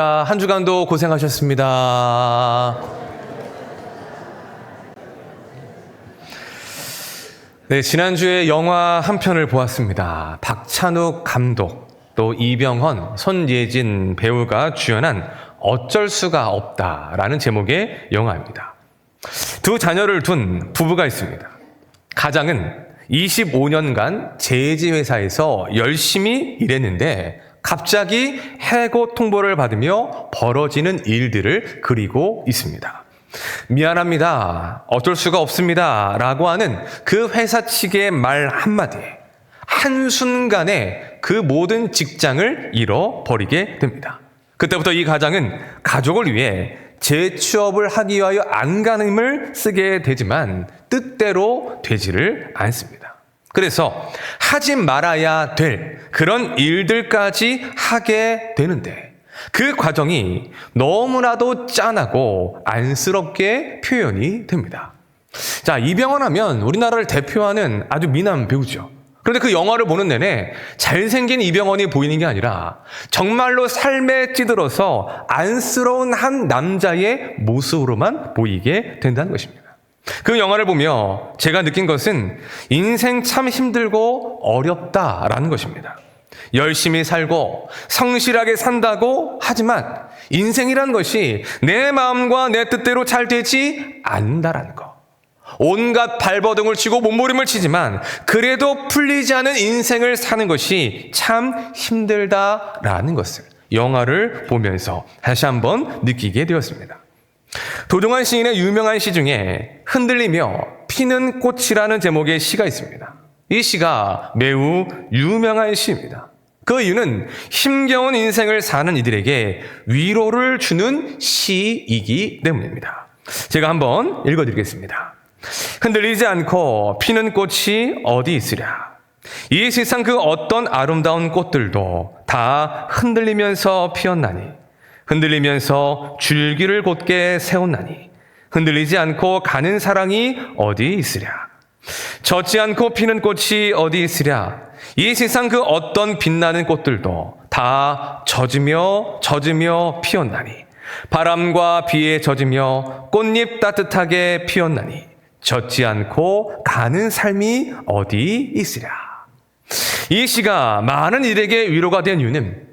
한 주간도 고생하셨습니다. 네, 지난주에 영화 한 편을 보았습니다. 박찬욱 감독, 또 이병헌, 손예진 배우가 주연한 어쩔 수가 없다라는 제목의 영화입니다. 두 자녀를 둔 부부가 있습니다. 가장은 25년간 제지회사에서 열심히 일했는데 갑자기 해고 통보를 받으며 벌어지는 일들을 그리고 있습니다. 미안합니다. 어쩔 수가 없습니다. 라고 하는 그 회사 측의 말 한마디에 한순간에 그 모든 직장을 잃어버리게 됩니다. 그때부터 이 가장은 가족을 위해 재취업을 하기 위하여 안간힘을 쓰게 되지만 뜻대로 되지를 않습니다. 그래서 하지 말아야 될 그런 일들까지 하게 되는데 그 과정이 너무나도 짠하고 안쓰럽게 표현이 됩니다. 자, 이병헌 하면 우리나라를 대표하는 아주 미남 배우죠. 그런데 그 영화를 보는 내내 잘생긴 이병헌이 보이는 게 아니라 정말로 삶에 찌들어서 안쓰러운 한 남자의 모습으로만 보이게 된다는 것입니다. 그 영화를 보며 제가 느낀 것은 인생 참 힘들고 어렵다라는 것입니다. 열심히 살고 성실하게 산다고 하지만 인생이란 것이 내 마음과 내 뜻대로 잘 되지 않는다라는 것. 온갖 발버둥을 치고 몸부림을 치지만 그래도 풀리지 않은 인생을 사는 것이 참 힘들다라는 것을 영화를 보면서 다시 한번 느끼게 되었습니다. 도종환 시인의 유명한 시 중에 흔들리며 피는 꽃이라는 제목의 시가 있습니다. 이 시가 매우 유명한 시입니다. 그 이유는 힘겨운 인생을 사는 이들에게 위로를 주는 시이기 때문입니다. 제가 한번 읽어드리겠습니다. 흔들리지 않고 피는 꽃이 어디 있으랴. 이 세상 그 어떤 아름다운 꽃들도 다 흔들리면서 피었나니 흔들리면서 줄기를 곧게 세웠나니 흔들리지 않고 가는 사랑이 어디 있으랴. 젖지 않고 피는 꽃이 어디 있으랴. 이 세상 그 어떤 빛나는 꽃들도 다 젖으며 피었나니 바람과 비에 젖으며 꽃잎 따뜻하게 피었나니 젖지 않고 가는 삶이 어디 있으랴. 이 시가 많은 이들에게 위로가 된 이유는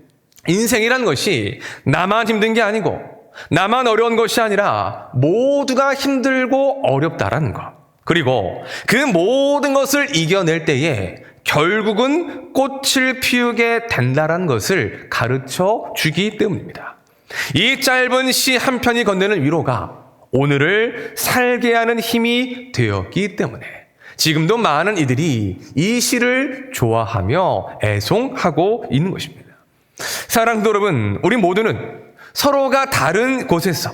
인생이란 것이 나만 힘든 게 아니고 나만 어려운 것이 아니라 모두가 힘들고 어렵다라는 것. 그리고 그 모든 것을 이겨낼 때에 결국은 꽃을 피우게 된다라는 것을 가르쳐 주기 때문입니다. 이 짧은 시 한 편이 건네는 위로가 오늘을 살게 하는 힘이 되었기 때문에 지금도 많은 이들이 이 시를 좋아하며 애송하고 있는 것입니다. 사랑도 여러분, 우리 모두는 서로가 다른 곳에서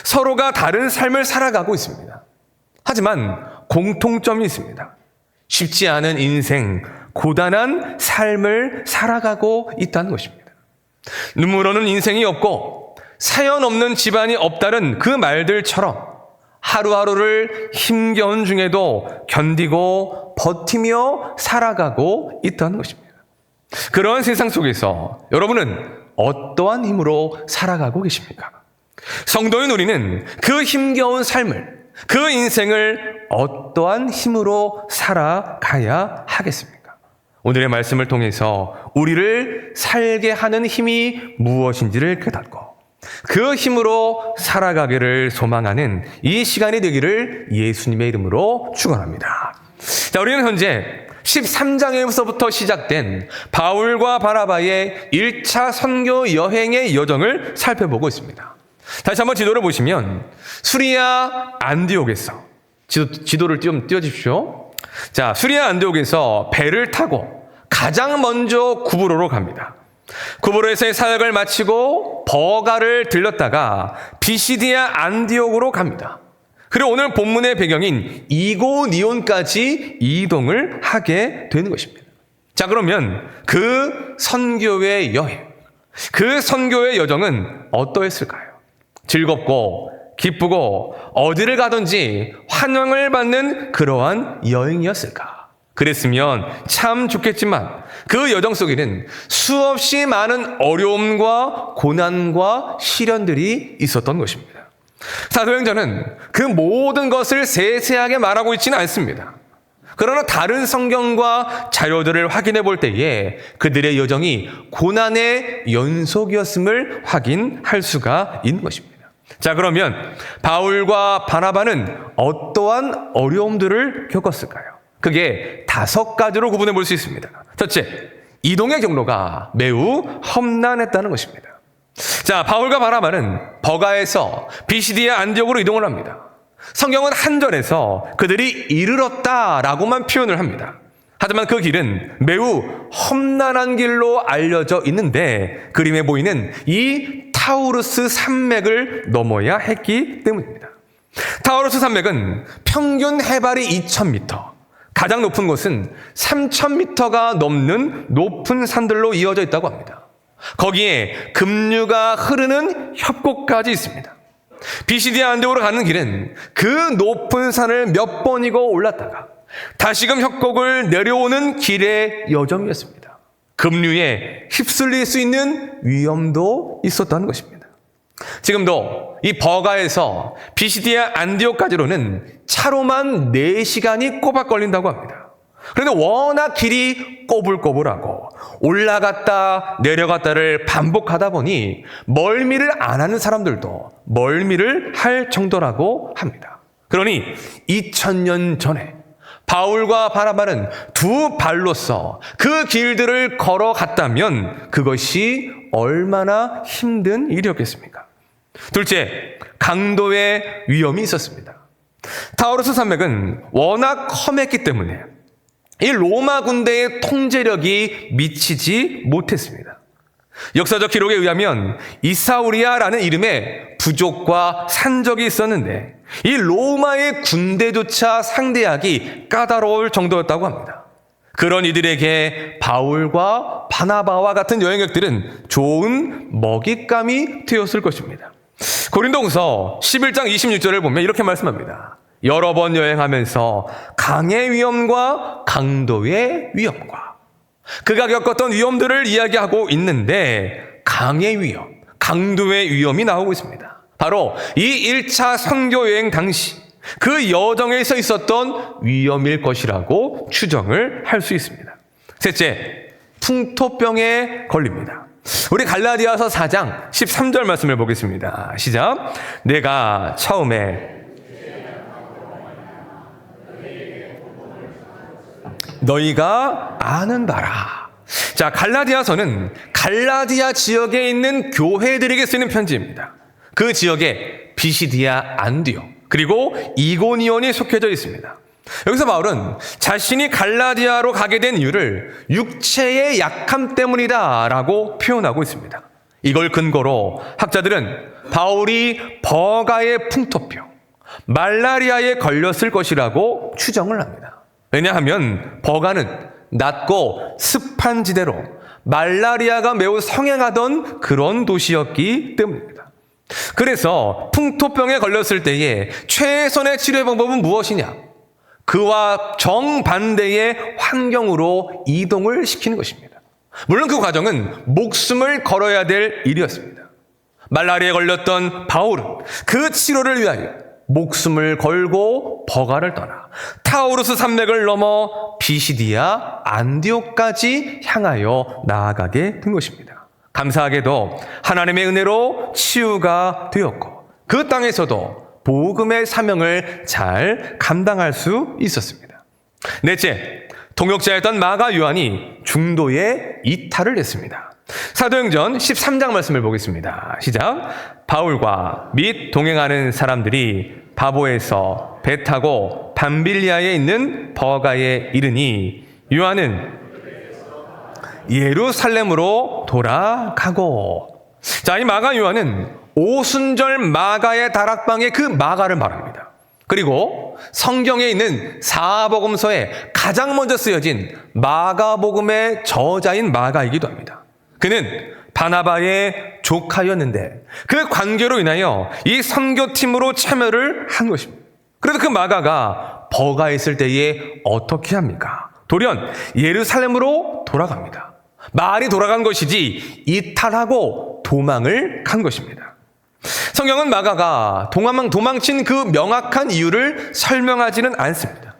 서로가 다른 삶을 살아가고 있습니다. 하지만 공통점이 있습니다. 쉽지 않은 인생, 고단한 삶을 살아가고 있다는 것입니다. 눈물 없는 인생이 없고 사연 없는 집안이 없다는 그 말들처럼 하루하루를 힘겨운 중에도 견디고 버티며 살아가고 있다는 것입니다. 그러한 세상 속에서 여러분은 어떠한 힘으로 살아가고 계십니까? 성도인 우리는 그 힘겨운 삶을, 그 인생을 어떠한 힘으로 살아가야 하겠습니까? 오늘의 말씀을 통해서 우리를 살게 하는 힘이 무엇인지를 깨닫고 그 힘으로 살아가기를 소망하는 이 시간이 되기를 예수님의 이름으로 축원합니다. 자, 우리는 현재 13장에서부터 시작된 바울과 바나바의 1차 선교 여행의 여정을 살펴보고 있습니다. 다시 한번 지도를 보시면 수리아 안디옥에서 지도를 좀 띄워주십시오. 자, 수리아 안디옥에서 배를 타고 가장 먼저 구브로로 갑니다. 구브로에서의 사역을 마치고 버가를 들렀다가 비시디아 안디옥으로 갑니다. 그리고 오늘 본문의 배경인 이고니온까지 이동을 하게 되는 것입니다. 자, 그러면 그 선교의 여행, 그 선교의 여정은 어떠했을까요? 즐겁고 기쁘고 어디를 가든지 환영을 받는 그러한 여행이었을까? 그랬으면 참 좋겠지만 그 여정 속에는 수없이 많은 어려움과 고난과 시련들이 있었던 것입니다. 사도행전은 그 모든 것을 세세하게 말하고 있지는 않습니다. 그러나 다른 성경과 자료들을 확인해 볼 때에 그들의 여정이 고난의 연속이었음을 확인할 수가 있는 것입니다. 자, 그러면 바울과 바나바는 어떠한 어려움들을 겪었을까요? 그게 5가지로 구분해 볼 수 있습니다. 첫째, 이동의 경로가 매우 험난했다는 것입니다. 자, 바울과 바나바는 버가에서 비시디아 안디옥으로 이동을 합니다. 성경은 한 절에서 그들이 이르렀다라고만 표현을 합니다. 하지만 그 길은 매우 험난한 길로 알려져 있는데 그림에 보이는 이 타우루스 산맥을 넘어야 했기 때문입니다. 타우루스 산맥은 평균 해발이 2000m, 가장 높은 곳은 3000m가 넘는 높은 산들로 이어져 있다고 합니다. 거기에 급류가 흐르는 협곡까지 있습니다. 비시디아 안디옥으로 가는 길은 그 높은 산을 몇 번이고 올랐다가 다시금 협곡을 내려오는 길의 여정이었습니다. 급류에 휩쓸릴 수 있는 위험도 있었다는 것입니다. 지금도 이 버가에서 비시디아 안디옥까지로는 차로만 4시간이 꼬박 걸린다고 합니다. 그런데 워낙 길이 꼬불꼬불하고 올라갔다 내려갔다를 반복하다 보니 멀미를 안 하는 사람들도 멀미를 할 정도라고 합니다. 그러니 2000년 전에 바울과 바나바는 2발로서 그 길들을 걸어갔다면 그것이 얼마나 힘든 일이었겠습니까? 둘째, 강도의 위험이 있었습니다. 타우루스 산맥은 워낙 험했기 때문에 이 로마 군대의 통제력이 미치지 못했습니다. 역사적 기록에 의하면 이사우리아라는 이름의 부족과 산적이 있었는데 이 로마의 군대조차 상대하기 까다로울 정도였다고 합니다. 그런 이들에게 바울과 바나바와 같은 여행객들은 좋은 먹잇감이 되었을 것입니다. 고린도후서 11장 26절을 보면 이렇게 말씀합니다. 여러 번 여행하면서 강의 위험과 강도의 위험과 그가 겪었던 위험들을 이야기하고 있는데 강의 위험, 강도의 위험이 나오고 있습니다. 바로 이 1차 선교 여행 당시 그 여정에서 있었던 위험일 것이라고 추정을 할 수 있습니다. 셋째, 풍토병에 걸립니다. 우리 갈라디아서 4장 13절 말씀을 보겠습니다. 시작. 내가 처음에 너희가 아는 바라. 자, 갈라디아서는 갈라디아 지역에 있는 교회들에게 쓰는 편지입니다. 그 지역에 비시디아 안디옥 그리고 이고니온이 속해져 있습니다. 여기서 바울은 자신이 갈라디아로 가게 된 이유를 육체의 약함 때문이다라고 표현하고 있습니다. 이걸 근거로 학자들은 바울이 버가의 풍토병, 말라리아에 걸렸을 것이라고 추정을 합니다. 왜냐하면 버가는 낮고 습한 지대로 말라리아가 매우 성행하던 그런 도시였기 때문입니다. 그래서 풍토병에 걸렸을 때에 최선의 치료 방법은 무엇이냐? 그와 정반대의 환경으로 이동을 시키는 것입니다. 물론 그 과정은 목숨을 걸어야 될 일이었습니다. 말라리아에 걸렸던 바울은 그 치료를 위하여 목숨을 걸고 버가를 떠나 타우루스 산맥을 넘어 비시디아 안디옥까지 향하여 나아가게 된 것입니다. 감사하게도 하나님의 은혜로 치유가 되었고 그 땅에서도 복음의 사명을 잘 감당할 수 있었습니다. 넷째, 동역자였던 마가 요한이 중도에 이탈을 했습니다. 사도행전 13장 말씀을 보겠습니다. 시작. 바울과 및 동행하는 사람들이 바보에서 배 타고 밤빌리아에 있는 버가에 이르니 요한은 예루살렘으로 돌아가고. 자, 이 마가 요한은 오순절 마가의 다락방의 그 마가를 말합니다. 그리고 성경에 있는 사복음서에 가장 먼저 쓰여진 마가복음의 저자인 마가이기도 합니다. 그는 바나바의 조카였는데 그 관계로 인하여 이 선교팀으로 참여를 한 것입니다. 그래서 그 마가가 버가에 있을 때에 어떻게 합니까? 돌연 예루살렘으로 돌아갑니다. 말이 돌아간 것이지 이탈하고 도망을 간 것입니다. 성경은 마가가 도망친 그 명확한 이유를 설명하지는 않습니다.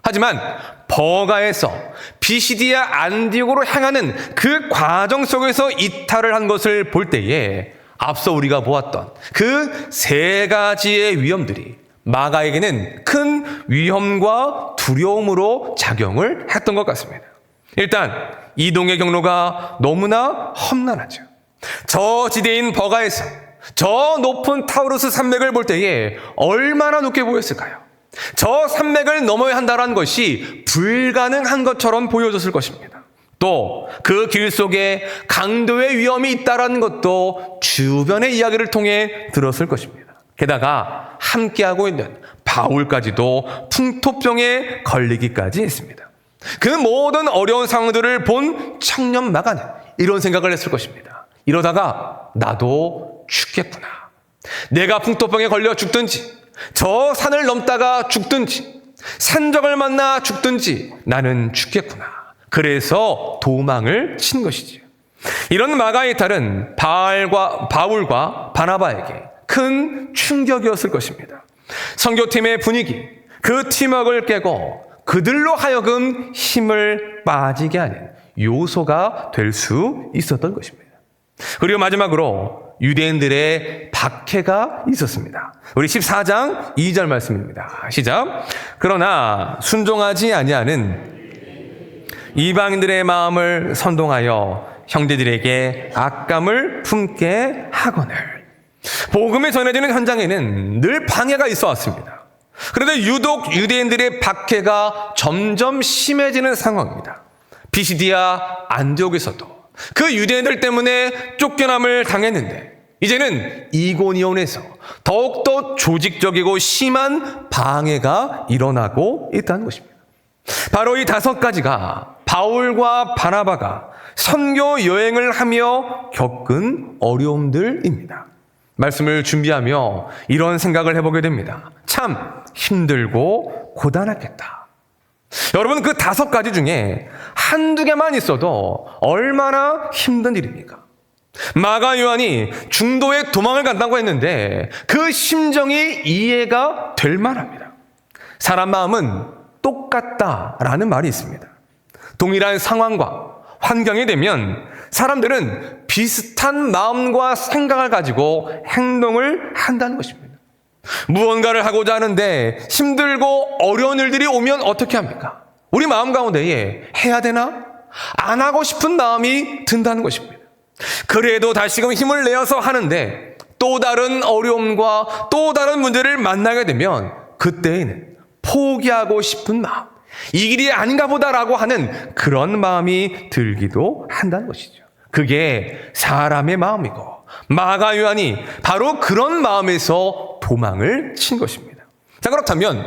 하지만 버가에서 비시디아 안디옥으로 향하는 그 과정 속에서 이탈을 한 것을 볼 때에 앞서 우리가 보았던 그 세 가지의 위험들이 마가에게는 큰 위험과 두려움으로 작용을 했던 것 같습니다. 일단 이동의 경로가 너무나 험난하죠. 저 지대인 버가에서 저 높은 타우루스 산맥을 볼 때에 얼마나 높게 보였을까요? 저 산맥을 넘어야 한다는 것이 불가능한 것처럼 보여졌을 것입니다. 또 그 길 속에 강도의 위험이 있다는 것도 주변의 이야기를 통해 들었을 것입니다. 게다가 함께하고 있는 바울까지도 풍토병에 걸리기까지 했습니다. 그 모든 어려운 상황들을 본 청년 마가는 이런 생각을 했을 것입니다. 이러다가 나도 죽겠구나. 내가 풍토병에 걸려 죽든지, 저 산을 넘다가 죽든지, 산적을 만나 죽든지 나는 죽겠구나. 그래서 도망을 친 것이지요. 이런 마가의 탈은 바울과 바나바에게 큰 충격이었을 것입니다. 선교팀의 분위기, 그 팀워크를 깨고 그들로 하여금 힘을 빠지게 하는 요소가 될 수 있었던 것입니다. 그리고 마지막으로 유대인들의 박해가 있었습니다. 우리 14장 2절 말씀입니다. 시작. 그러나 순종하지 아니하는 이방인들의 마음을 선동하여 형제들에게 악감을 품게 하거늘. 복음이 전해지는 현장에는 늘 방해가 있어 왔습니다. 그런데 유독 유대인들의 박해가 점점 심해지는 상황입니다. 비시디아 안디옥에서도 그 유대인들 때문에 쫓겨남을 당했는데 이제는 이고니온에서 더욱더 조직적이고 심한 방해가 일어나고 있다는 것입니다. 바로 이 5가지가 바울과 바나바가 선교 여행을 하며 겪은 어려움들입니다. 말씀을 준비하며 이런 생각을 해보게 됩니다. 참 힘들고 고단했겠다. 여러분, 그 5가지 중에 한두 개만 있어도 얼마나 힘든 일입니까? 마가 요한이 중도에 도망을 간다고 했는데 그 심정이 이해가 될 만합니다. 사람 마음은 똑같다라는 말이 있습니다. 동일한 상황과 환경이 되면 사람들은 비슷한 마음과 생각을 가지고 행동을 한다는 것입니다. 무언가를 하고자 하는데 힘들고 어려운 일들이 오면 어떻게 합니까? 우리 마음 가운데에 해야 되나? 안 하고 싶은 마음이 든다는 것입니다. 그래도 다시금 힘을 내어서 하는데 또 다른 어려움과 또 다른 문제를 만나게 되면 그때에는 포기하고 싶은 마음, 이 길이 아닌가 보다라고 하는 그런 마음이 들기도 한다는 것이죠. 그게 사람의 마음이고 마가 요한이 바로 그런 마음에서 도망을 친 것입니다. 자, 그렇다면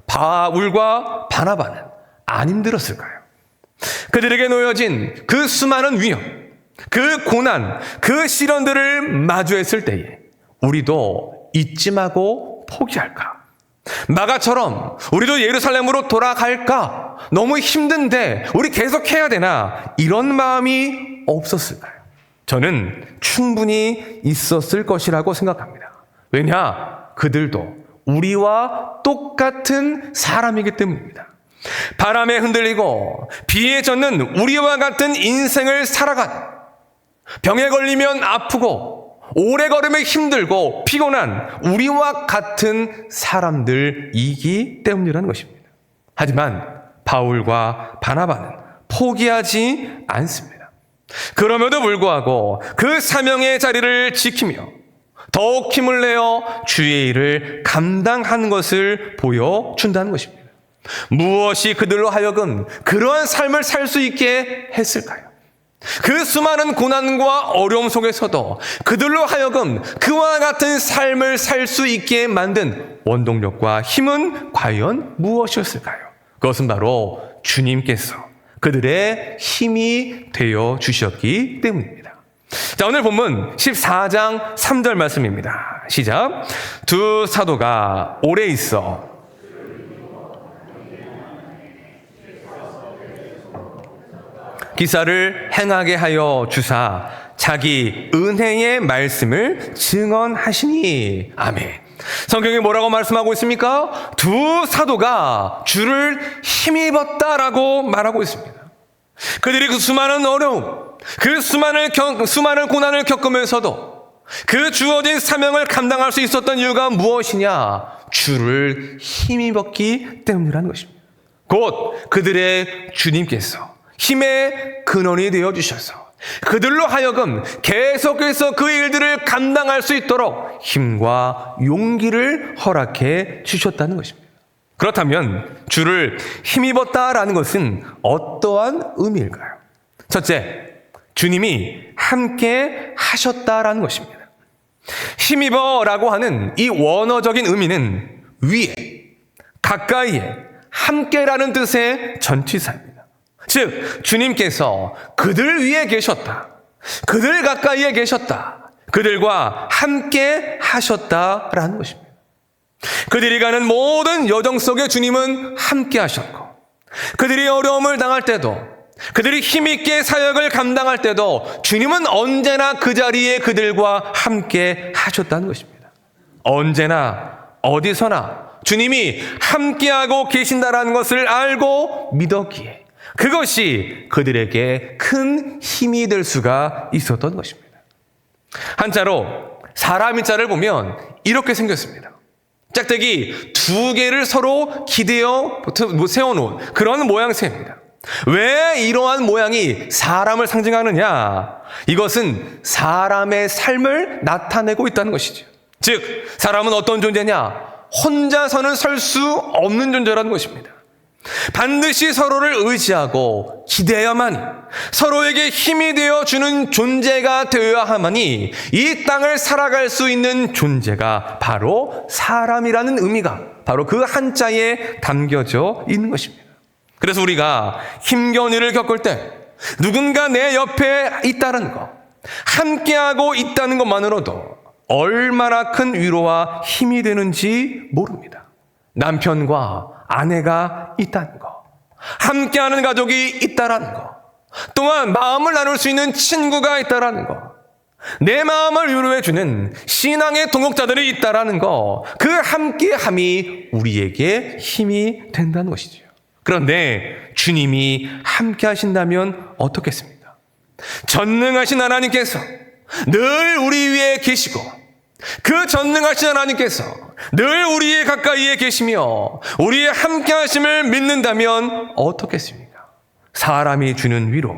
바울과 바나바는 안 힘들었을까요? 그들에게 놓여진 그 수많은 위험, 그 고난, 그 시련들을 마주했을 때에 우리도 잊지 말고 포기할까? 마가처럼 우리도 예루살렘으로 돌아갈까? 너무 힘든데 우리 계속 해야 되나? 이런 마음이 없었을까요? 저는 충분히 있었을 것이라고 생각합니다. 왜냐? 그들도 우리와 똑같은 사람이기 때문입니다. 바람에 흔들리고 비에 젖는 우리와 같은 인생을 살아간, 병에 걸리면 아프고 오래 걸으면 힘들고 피곤한 우리와 같은 사람들이기 때문이라는 것입니다. 하지만 바울과 바나바는 포기하지 않습니다. 그럼에도 불구하고 그 사명의 자리를 지키며 더욱 힘을 내어 주의 일을 감당하는 것을 보여준다는 것입니다. 무엇이 그들로 하여금 그러한 삶을 살 수 있게 했을까요? 그 수많은 고난과 어려움 속에서도 그들로 하여금 그와 같은 삶을 살 수 있게 만든 원동력과 힘은 과연 무엇이었을까요? 그것은 바로 주님께서 그들의 힘이 되어 주셨기 때문입니다. 자, 오늘 본문 14장 3절 말씀입니다. 시작. 두 사도가 오래 있어 기사를 행하게 하여 주사 자기 은혜의 말씀을 증언하시니. 아멘. 성경이 뭐라고 말씀하고 있습니까? 두 사도가 주를 힘입었다라고 말하고 있습니다. 그들이 그 수많은 어려움, 그 수많은 고난을 겪으면서도 그 주어진 사명을 감당할 수 있었던 이유가 무엇이냐? 주를 힘입었기 때문이라는 것입니다. 곧 그들의 주님께서 힘의 근원이 되어주셔서 그들로 하여금 계속해서 그 일들을 감당할 수 있도록 힘과 용기를 허락해 주셨다는 것입니다. 그렇다면 주를 힘입었다라는 것은 어떠한 의미일까요? 첫째, 주님이 함께 하셨다라는 것입니다. 힘입어라고 하는 이 원어적인 의미는 위에, 가까이에, 함께라는 뜻의 전치사입니다. 즉, 주님께서 그들 위에 계셨다, 그들 가까이에 계셨다, 그들과 함께 하셨다라는 것입니다. 그들이 가는 모든 여정 속에 주님은 함께 하셨고, 그들이 어려움을 당할 때도, 그들이 힘있게 사역을 감당할 때도 주님은 언제나 그 자리에 그들과 함께 하셨다는 것입니다. 언제나 어디서나 주님이 함께하고 계신다라는 것을 알고 믿었기에 그것이 그들에게 큰 힘이 될 수가 있었던 것입니다. 한자로 사람의 자를 보면 이렇게 생겼습니다. 짝대기 두 개를 서로 기대어 세워놓은 그런 모양새입니다. 왜 이러한 모양이 사람을 상징하느냐? 이것은 사람의 삶을 나타내고 있다는 것이죠. 즉, 사람은 어떤 존재냐? 혼자서는 설 수 없는 존재라는 것입니다. 반드시 서로를 의지하고 기대야만이, 서로에게 힘이 되어주는 존재가 되어야만이 이 땅을 살아갈 수 있는 존재가 바로 사람이라는 의미가 바로 그 한자에 담겨져 있는 것입니다. 그래서 우리가 힘겨운 일을 겪을 때 누군가 내 옆에 있다는 것, 함께하고 있다는 것만으로도 얼마나 큰 위로와 힘이 되는지 모릅니다. 남편과 아내가 있다는 것, 함께하는 가족이 있다라는 것, 또한 마음을 나눌 수 있는 친구가 있다라는 것, 내 마음을 위로해주는 신앙의 동역자들이 있다라는 것, 그 함께함이 우리에게 힘이 된다는 것이죠. 그런데 주님이 함께 하신다면 어떻겠습니까? 전능하신 하나님께서 늘 우리 위에 계시고 그 전능하신 하나님께서 늘 우리의 가까이에 계시며 우리의 함께 하심을 믿는다면 어떻겠습니까? 사람이 주는 위로,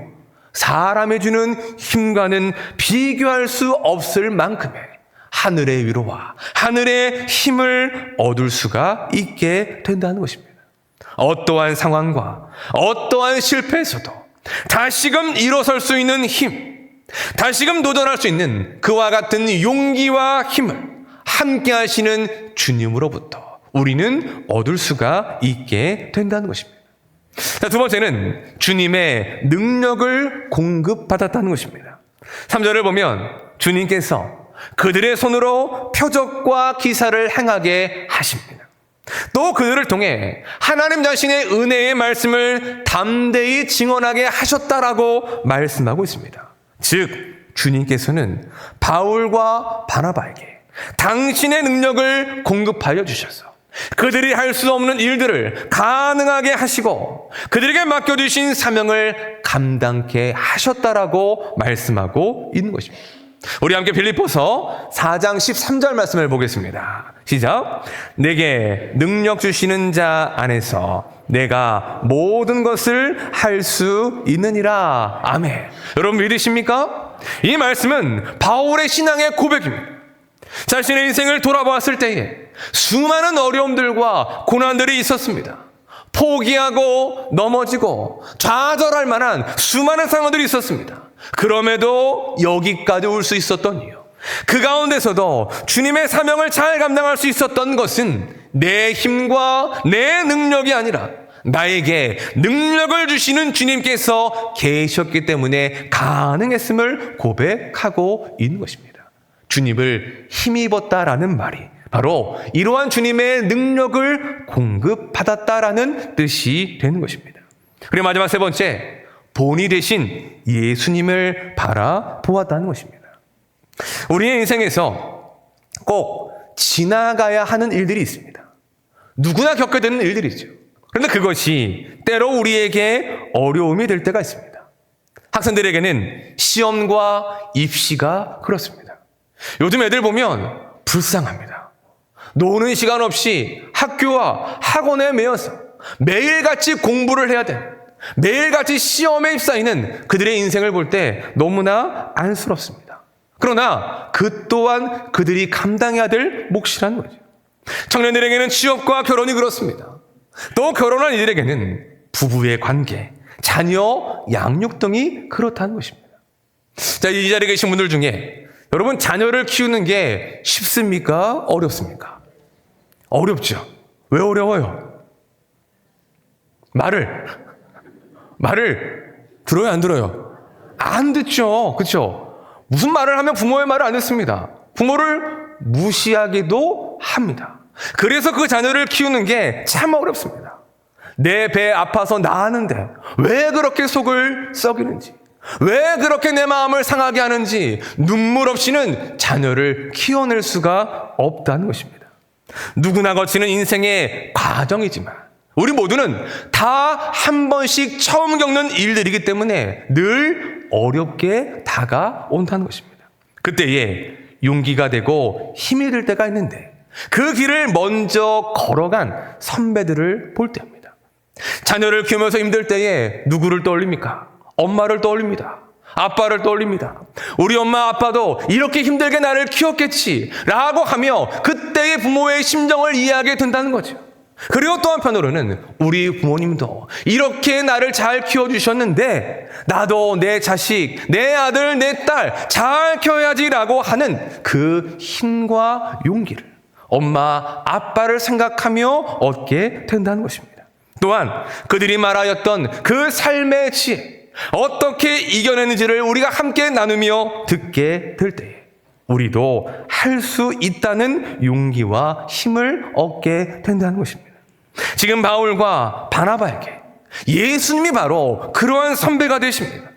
사람이 주는 힘과는 비교할 수 없을 만큼의 하늘의 위로와 하늘의 힘을 얻을 수가 있게 된다는 것입니다. 어떠한 상황과 어떠한 실패에서도 다시금 일어설 수 있는 힘, 다시금 도전할 수 있는 그와 같은 용기와 힘을 함께 하시는 주님으로부터 우리는 얻을 수가 있게 된다는 것입니다. 자, 두 번째는 주님의 능력을 공급받았다는 것입니다. 3절을 보면 주님께서 그들의 손으로 표적과 기사를 행하게 하십니다. 또 그들을 통해 하나님 자신의 은혜의 말씀을 담대히 증언하게 하셨다라고 말씀하고 있습니다. 즉, 주님께서는 바울과 바나바에게 당신의 능력을 공급하여 주셔서 그들이 할 수 없는 일들을 가능하게 하시고 그들에게 맡겨주신 사명을 감당케 하셨다라고 말씀하고 있는 것입니다. 우리 함께 빌립보서 4장 13절 말씀을 보겠습니다. 시작. 내게 능력 주시는 자 안에서 내가 모든 것을 할 수 있느니라. 아멘. 여러분 믿으십니까? 이 말씀은 바울의 신앙의 고백입니다. 자신의 인생을 돌아보았을 때에 수많은 어려움들과 고난들이 있었습니다. 포기하고 넘어지고 좌절할 만한 수많은 상황들이 있었습니다. 그럼에도 여기까지 올 수 있었던 이유, 그 가운데서도 주님의 사명을 잘 감당할 수 있었던 것은 내 힘과 내 능력이 아니라 나에게 능력을 주시는 주님께서 계셨기 때문에 가능했음을 고백하고 있는 것입니다. 주님을 힘입었다라는 말이 바로 이러한 주님의 능력을 공급받았다라는 뜻이 되는 것입니다. 그리고 마지막 세 번째, 본이 되신 예수님을 바라보았다는 것입니다. 우리의 인생에서 꼭 지나가야 하는 일들이 있습니다. 누구나 겪게 되는 일들이죠. 그런데 그것이 때로 우리에게 어려움이 될 때가 있습니다. 학생들에게는 시험과 입시가 그렇습니다. 요즘 애들 보면 불쌍합니다. 노는 시간 없이 학교와 학원에 매여서 매일같이 공부를 해야 되는, 매일같이 시험에 휩싸이는 그들의 인생을 볼 때 너무나 안쓰럽습니다. 그러나 그 또한 그들이 감당해야 될 몫이라는 거죠. 청년들에게는 취업과 결혼이 그렇습니다. 또 결혼한 이들에게는 부부의 관계, 자녀 양육 등이 그렇다는 것입니다. 자, 이 자리에 계신 분들 중에 여러분 자녀를 키우는 게 쉽습니까? 어렵습니까? 어렵죠. 왜 어려워요? 말을 들어요, 안 들어요? 안 듣죠. 그렇죠? 무슨 말을 하면 부모의 말을 안 듣습니다. 부모를 무시하기도 합니다. 그래서 그 자녀를 키우는 게 참 어렵습니다. 내 배 아파서 나았는데 왜 그렇게 속을 썩이는지, 왜 그렇게 내 마음을 상하게 하는지 눈물 없이는 자녀를 키워낼 수가 없다는 것입니다. 누구나 거치는 인생의 과정이지만 우리 모두는 다 한 번씩 처음 겪는 일들이기 때문에 늘 어렵게 다가온다는 것입니다. 그때에 용기가 되고 힘이 들 때가 있는데 그 길을 먼저 걸어간 선배들을 볼 때입니다. 자녀를 키우면서 힘들 때에 누구를 떠올립니까? 엄마를 떠올립니다. 아빠를 떠올립니다. 우리 엄마 아빠도 이렇게 힘들게 나를 키웠겠지 라고 하며 그때의 부모의 심정을 이해하게 된다는 거죠. 그리고 또 한편으로는 우리 부모님도 이렇게 나를 잘 키워주셨는데 나도 내 자식, 내 아들, 내 딸 잘 키워야지라고 하는 그 힘과 용기를 엄마, 아빠를 생각하며 얻게 된다는 것입니다. 또한 그들이 말하였던 그 삶의 지혜, 어떻게 이겨내는지를 우리가 함께 나누며 듣게 될 때에 우리도 할 수 있다는 용기와 힘을 얻게 된다는 것입니다. 지금 바울과 바나바에게 예수님이 바로 그러한 선배가 되십니다.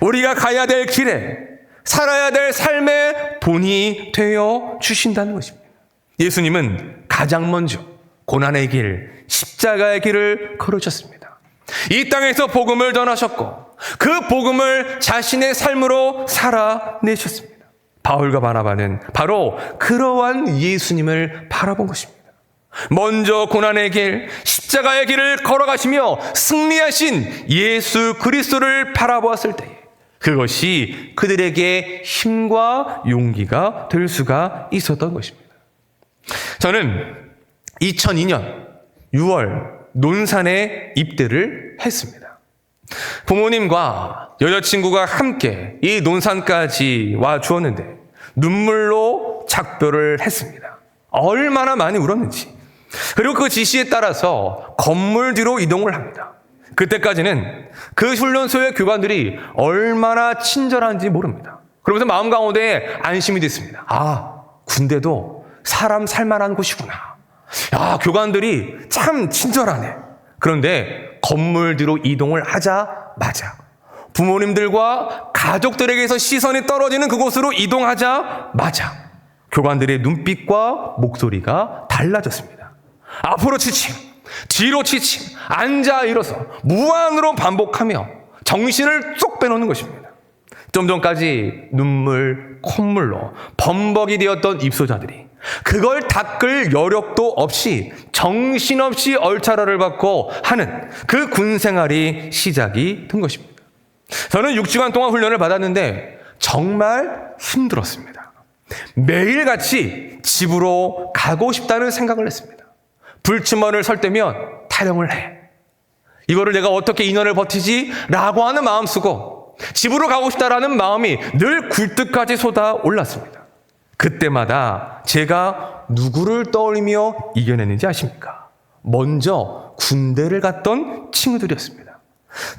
우리가 가야 될 길에 살아야 될 삶의 본이 되어 주신다는 것입니다. 예수님은 가장 먼저 고난의 길, 십자가의 길을 걸으셨습니다. 이 땅에서 복음을 전하셨고 그 복음을 자신의 삶으로 살아내셨습니다. 바울과 바나바는 바로 그러한 예수님을 바라본 것입니다. 먼저 고난의 길, 십자가의 길을 걸어가시며 승리하신 예수 그리스도를 바라보았을 때에 그것이 그들에게 힘과 용기가 될 수가 있었던 것입니다. 저는 2002년 6월 논산에 입대를 했습니다. 부모님과 여자친구가 함께 이 논산까지 와 주었는데 눈물로 작별을 했습니다. 얼마나 많이 울었는지. 그리고 그 지시에 따라서 건물 뒤로 이동을 합니다. 그때까지는 그 훈련소의 교관들이 얼마나 친절한지 모릅니다. 그러면서 마음 가운데 안심이 됐습니다. 아, 군대도 사람 살만한 곳이구나. 야, 교관들이 참 친절하네. 그런데 건물 뒤로 이동을 하자마자 부모님들과 가족들에게서 시선이 떨어지는 그곳으로 이동하자마자 교관들의 눈빛과 목소리가 달라졌습니다. 앞으로 치침, 뒤로 치침, 앉아 일어서 무한으로 반복하며 정신을 쏙 빼놓는 것입니다. 좀 전까지 눈물, 콧물로 범벅이 되었던 입소자들이 그걸 닦을 여력도 없이 정신없이 얼차려를 받고 하는 그 군생활이 시작이 된 것입니다. 저는 6주간 동안 훈련을 받았는데 정말 힘들었습니다. 매일같이 집으로 가고 싶다는 생각을 했습니다. 불침번을 설 때면 타령을 해. 이거를 내가 어떻게 2년을 버티지? 라고 하는 마음 쓰고 집으로 가고 싶다라는 마음이 늘 굴뚝까지 쏟아올랐습니다. 그때마다 제가 누구를 떠올리며 이겨냈는지 아십니까? 먼저 군대를 갔던 친구들이었습니다.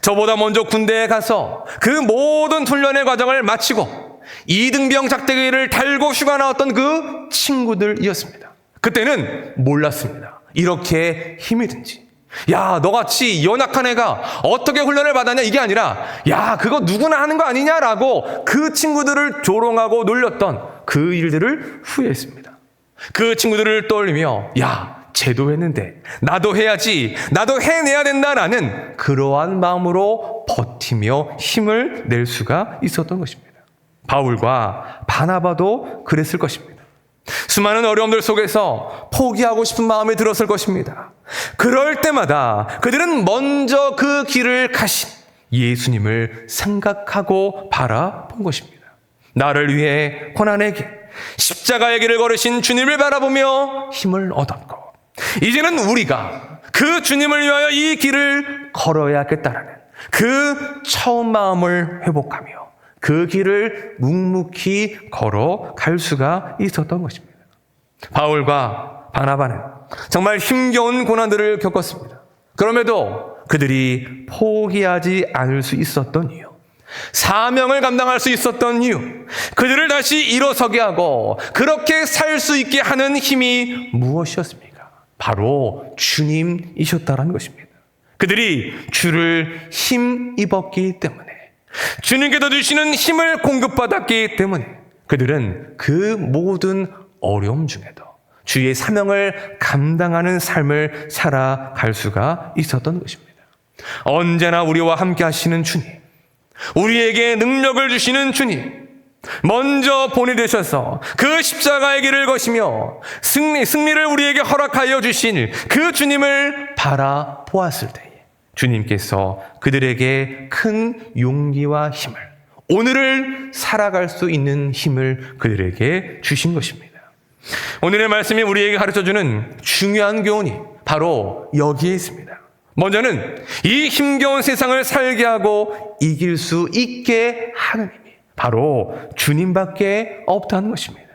저보다 먼저 군대에 가서 그 모든 훈련의 과정을 마치고 이등병 작대기를 달고 휴가 나왔던 그 친구들이었습니다. 그때는 몰랐습니다. 이렇게 힘이 든지. 야, 너같이 연약한 애가 어떻게 훈련을 받았냐 이게 아니라 야, 그거 누구나 하는 거 아니냐라고 그 친구들을 조롱하고 놀렸던 그 일들을 후회했습니다. 그 친구들을 떠올리며 야, 쟤도 했는데 나도 해야지, 나도 해내야 된다라는 그러한 마음으로 버티며 힘을 낼 수가 있었던 것입니다. 바울과 바나바도 그랬을 것입니다. 수많은 어려움들 속에서 포기하고 싶은 마음이 들었을 것입니다. 그럴 때마다 그들은 먼저 그 길을 가신 예수님을 생각하고 바라본 것입니다. 나를 위해 고난의 길, 십자가의 길을 걸으신 주님을 바라보며 힘을 얻었고, 이제는 우리가 그 주님을 위하여 이 길을 걸어야겠다라는 그 처음 마음을 회복하며 그 길을 묵묵히 걸어갈 수가 있었던 것입니다. 바울과 바나바는 정말 힘겨운 고난들을 겪었습니다. 그럼에도 그들이 포기하지 않을 수 있었던 이유, 사명을 감당할 수 있었던 이유, 그들을 다시 일어서게 하고 그렇게 살 수 있게 하는 힘이 무엇이었습니까? 바로 주님이셨다라는 것입니다. 그들이 주를 힘입었기 때문에, 주님께서 주시는 힘을 공급받았기 때문에 그들은 그 모든 어려움 중에도 주의 사명을 감당하는 삶을 살아갈 수가 있었던 것입니다. 언제나 우리와 함께 하시는 주님, 우리에게 능력을 주시는 주님, 먼저 보내주셔서 그 십자가의 길을 거시며 승리를 우리에게 허락하여 주신 그 주님을 바라보았을 때에 주님께서 그들에게 큰 용기와 힘을, 오늘을 살아갈 수 있는 힘을 그들에게 주신 것입니다. 오늘의 말씀이 우리에게 가르쳐주는 중요한 교훈이 바로 여기에 있습니다. 먼저는 이 힘겨운 세상을 살게 하고 이길 수 있게 하는 힘이 바로 주님밖에 없다는 것입니다.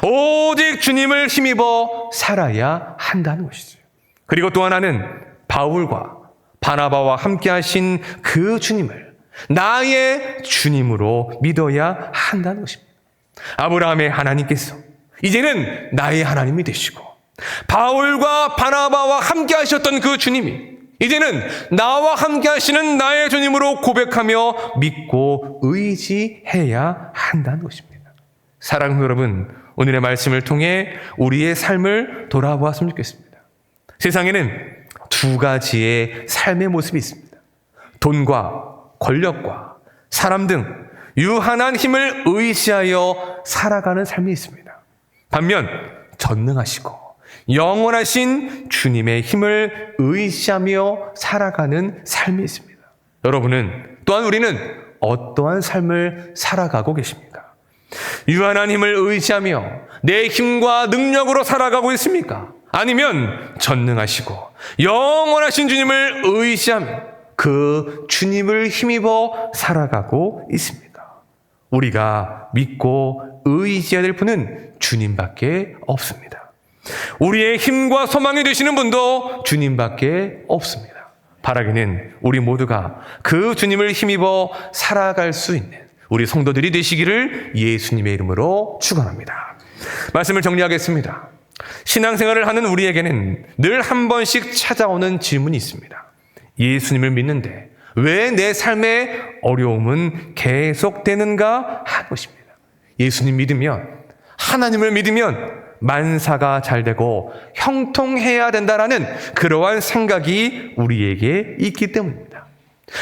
오직 주님을 힘입어 살아야 한다는 것이죠. 그리고 또 하나는 바울과 바나바와 함께 하신 그 주님을 나의 주님으로 믿어야 한다는 것입니다. 아브라함의 하나님께서 이제는 나의 하나님이 되시고, 바울과 바나바와 함께 하셨던 그 주님이 이제는 나와 함께 하시는 나의 주님으로 고백하며 믿고 의지해야 한다는 것입니다. 사랑하는 여러분, 오늘의 말씀을 통해 우리의 삶을 돌아보았으면 좋겠습니다. 세상에는 두 가지의 삶의 모습이 있습니다. 돈과 권력과 사람 등 유한한 힘을 의지하여 살아가는 삶이 있습니다. 반면 전능하시고 영원하신 주님의 힘을 의지하며 살아가는 삶이 있습니다. 여러분은, 또한 우리는 어떠한 삶을 살아가고 계십니까? 유한한 힘을 의지하며 내 힘과 능력으로 살아가고 있습니까? 아니면 전능하시고 영원하신 주님을 의지하며 그 주님을 힘입어 살아가고 있습니까? 우리가 믿고 의지해야 될 분은 주님밖에 없습니다. 우리의 힘과 소망이 되시는 분도 주님밖에 없습니다. 바라기는 우리 모두가 그 주님을 힘입어 살아갈 수 있는 우리 성도들이 되시기를 예수님의 이름으로 축원합니다. 말씀을 정리하겠습니다. 신앙생활을 하는 우리에게는 늘 한 번씩 찾아오는 질문이 있습니다. 예수님을 믿는데 왜 내 삶의 어려움은 계속되는가 하는 것입니다. 예수님 믿으면, 하나님을 믿으면 만사가 잘 되고 형통해야 된다라는 그러한 생각이 우리에게 있기 때문입니다.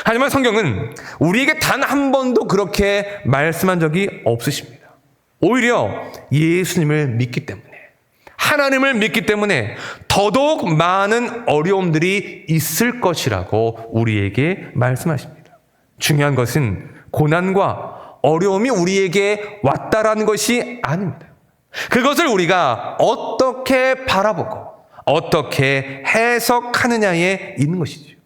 하지만 성경은 우리에게 단 한 번도 그렇게 말씀한 적이 없으십니다. 오히려 예수님을 믿기 때문에, 하나님을 믿기 때문에 더더욱 많은 어려움들이 있을 것이라고 우리에게 말씀하십니다. 중요한 것은 고난과 어려움이 우리에게 왔다라는 것이 아닙니다. 그것을 우리가 어떻게 바라보고 어떻게 해석하느냐에 있는 것이죠.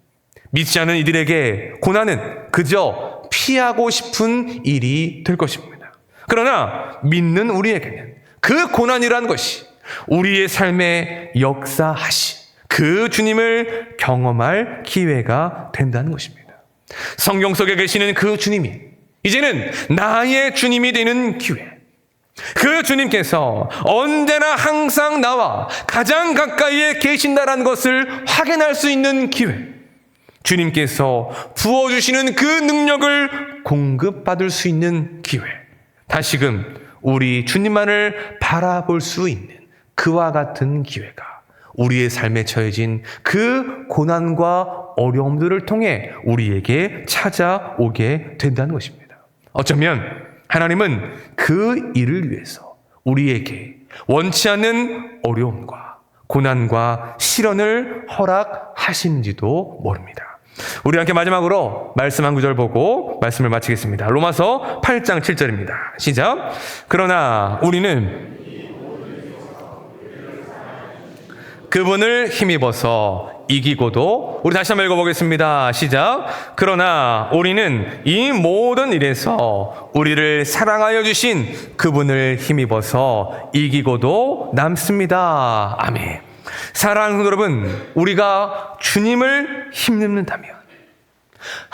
믿지 않는 이들에게 고난은 그저 피하고 싶은 일이 될 것입니다. 그러나 믿는 우리에게는 그 고난이라는 것이 우리의 삶에 역사하신 그 주님을 경험할 기회가 된다는 것입니다. 성경 속에 계시는 그 주님이 이제는 나의 주님이 되는 기회, 그 주님께서 언제나 항상 나와 가장 가까이에 계신다라는 것을 확인할 수 있는 기회, 주님께서 부어주시는 그 능력을 공급받을 수 있는 기회, 다시금 우리 주님만을 바라볼 수 있는 그와 같은 기회가 우리의 삶에 처해진 그 고난과 어려움들을 통해 우리에게 찾아오게 된다는 것입니다. 어쩌면 하나님은 그 일을 위해서 우리에게 원치 않는 어려움과 고난과 시련을 허락하시는지도 모릅니다. 우리 함께 마지막으로 말씀 한 구절 보고 말씀을 마치겠습니다. 로마서 8장 7절입니다. 시작. 그러나 우리는 그분을 힘입어서 이기고도, 우리 다시 한번 읽어보겠습니다. 시작. 그러나 우리는 이 모든 일에서 우리를 사랑하여 주신 그분을 힘입어서 이기고도 남습니다. 아멘. 사랑하는 성도 여러분, 우리가 주님을 힘입는다면,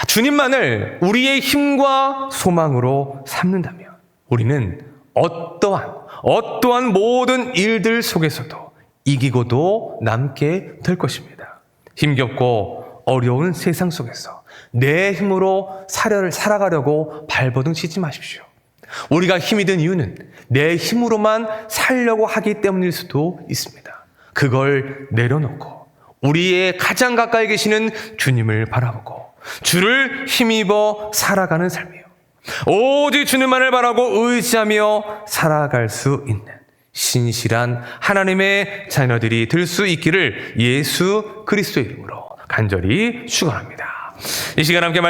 주님만을 우리의 힘과 소망으로 삼는다면, 우리는 어떠한 모든 일들 속에서도 이기고도 남게 될 것입니다. 힘겹고 어려운 세상 속에서 내 힘으로 살아가려고 발버둥 치지 마십시오. 우리가 힘이 든 이유는 내 힘으로만 살려고 하기 때문일 수도 있습니다. 그걸 내려놓고 우리의 가장 가까이 계시는 주님을 바라보고 주를 힘입어 살아가는 삶이요, 오직 주님만을 바라고 의지하며 살아갈 수 있는 신실한 하나님의 자녀들이 될 수 있기를 예수 그리스도의 이름으로 간절히 축원합니다. 이 시간 함께